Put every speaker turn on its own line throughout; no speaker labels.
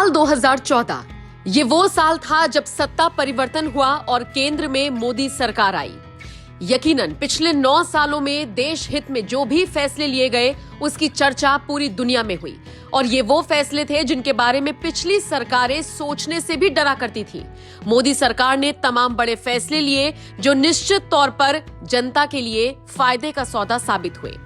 साल 2014 ये वो साल था जब सत्ता परिवर्तन हुआ और केंद्र में मोदी सरकार आई। यकीनन पिछले 9 सालों में देश हित में जो भी फैसले लिए गए उसकी चर्चा पूरी दुनिया में हुई और ये वो फैसले थे जिनके बारे में पिछली सरकारें सोचने से भी डरा करती थी। मोदी सरकार ने तमाम बड़े फैसले लिए जो निश्चित तौर पर जनता के लिए फायदे का सौदा साबित हुए।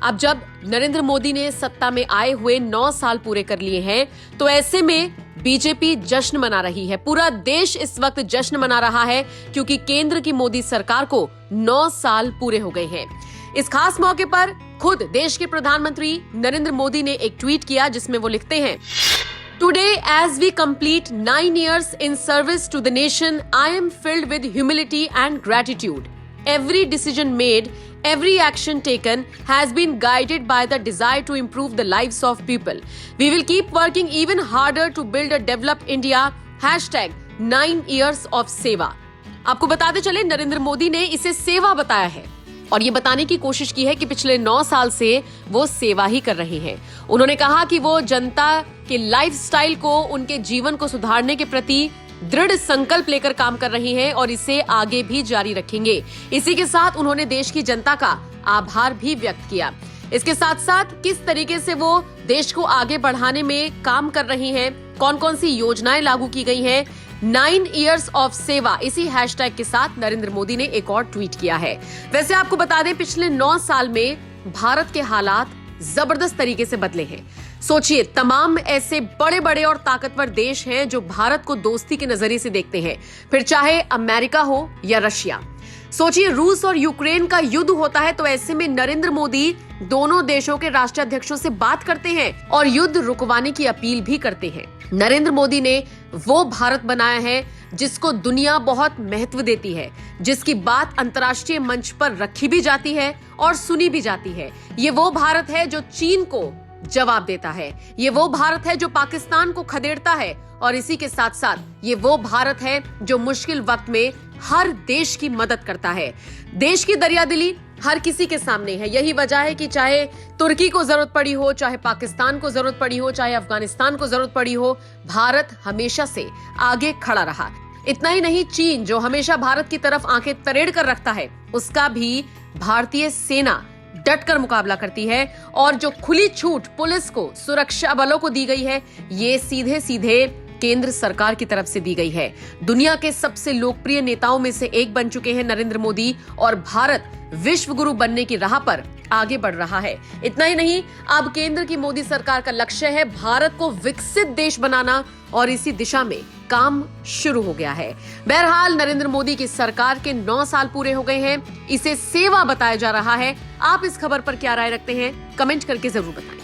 अब जब नरेंद्र मोदी ने सत्ता में आए हुए 9 साल पूरे कर लिए हैं, तो ऐसे में बीजेपी जश्न मना रही है। पूरा देश इस वक्त जश्न मना रहा है क्योंकि केंद्र की मोदी सरकार को 9 साल पूरे हो गए हैं। इस खास मौके पर खुद देश के प्रधानमंत्री नरेंद्र मोदी ने एक ट्वीट किया जिसमें वो लिखते हैं, Today, as we complete 9 years in service to the nation, I am filled with humility and gratitude. Every decision made, every action taken has been guided by the desire to improve the lives of people. We will keep working even harder to build a developed India. #9 years of सेवा। आपको बताते चले नरेंद्र मोदी ने इसे सेवा बताया है और ये बताने की कोशिश की है कि पिछले 9 साल से वो सेवा ही कर रहे हैं। उन्होंने कहा कि वो जनता के लाइफस्टाइल को, उनके जीवन को सुधारने के प्रति दृढ़ संकल्प लेकर काम कर रही हैं और इसे आगे भी जारी रखेंगे। इसी के साथ उन्होंने देश की जनता का आभार भी व्यक्त किया। इसके साथ साथ किस तरीके से वो देश को आगे बढ़ाने में काम कर रही हैं, कौन कौन सी योजनाएं लागू की गई हैं, 9 years of सेवा, इसी हैशटैग के साथ नरेंद्र मोदी ने एक और ट्वीट किया है। वैसे आपको बता दें, पिछले 9 साल में भारत के हालात जबरदस्त तरीके से बदले हैं। सोचिए, तमाम ऐसे बड़े बड़े और ताकतवर देश हैं जो भारत को दोस्ती के नजरिए से देखते हैं, फिर चाहे अमेरिका हो या रशिया। सोचिए, रूस और यूक्रेन का युद्ध होता है तो ऐसे में नरेंद्र मोदी दोनों देशों के राष्ट्राध्यक्षों से बात करते हैं और युद्ध रुकवाने की अपील भी करते हैं। नरेंद्र मोदी ने वो भारत बनाया है जिसको दुनिया बहुत महत्व देती है, जिसकी बात अंतर्राष्ट्रीय मंच पर रखी भी जाती है और सुनी भी जाती है। ये वो भारत है जो चीन को जवाब देता है, ये वो भारत है जो पाकिस्तान को खदेड़ता है और इसी के साथ साथ ये वो भारत है जो मुश्किल वक्त में हर देश की मदद करता है। देश की दरियादिली हर किसी के सामने है। यही वजह है कि चाहे तुर्की को जरूरत पड़ी हो, चाहे पाकिस्तान को जरूरत पड़ी हो, चाहे अफगानिस्तान को जरूरत पड़ी हो, भारत हमेशा से आगे खड़ा रहा। इतना ही नहीं, चीन जो हमेशा भारत की तरफ आंखें तरेड़ कर रखता है, उसका भी भारतीय सेना डटकर मुकाबला करती है और जो खुली छूट पुलिस को, सुरक्षा बलों को दी गई है, ये सीधे सीधे केंद्र सरकार की तरफ से दी गई है। दुनिया के सबसे लोकप्रिय नेताओं में से एक बन चुके हैं नरेंद्र मोदी और भारत विश्व गुरु बनने की राह पर आगे बढ़ रहा है। इतना ही नहीं, अब केंद्र की मोदी सरकार का लक्ष्य है भारत को विकसित देश बनाना और इसी दिशा में काम शुरू हो गया है। बहरहाल नरेंद्र मोदी की सरकार के 9 साल पूरे हो गए हैं, इसे सेवा बताया जा रहा है। आप इस खबर पर क्या राय रखते हैं, कमेंट करके जरूर बताएं।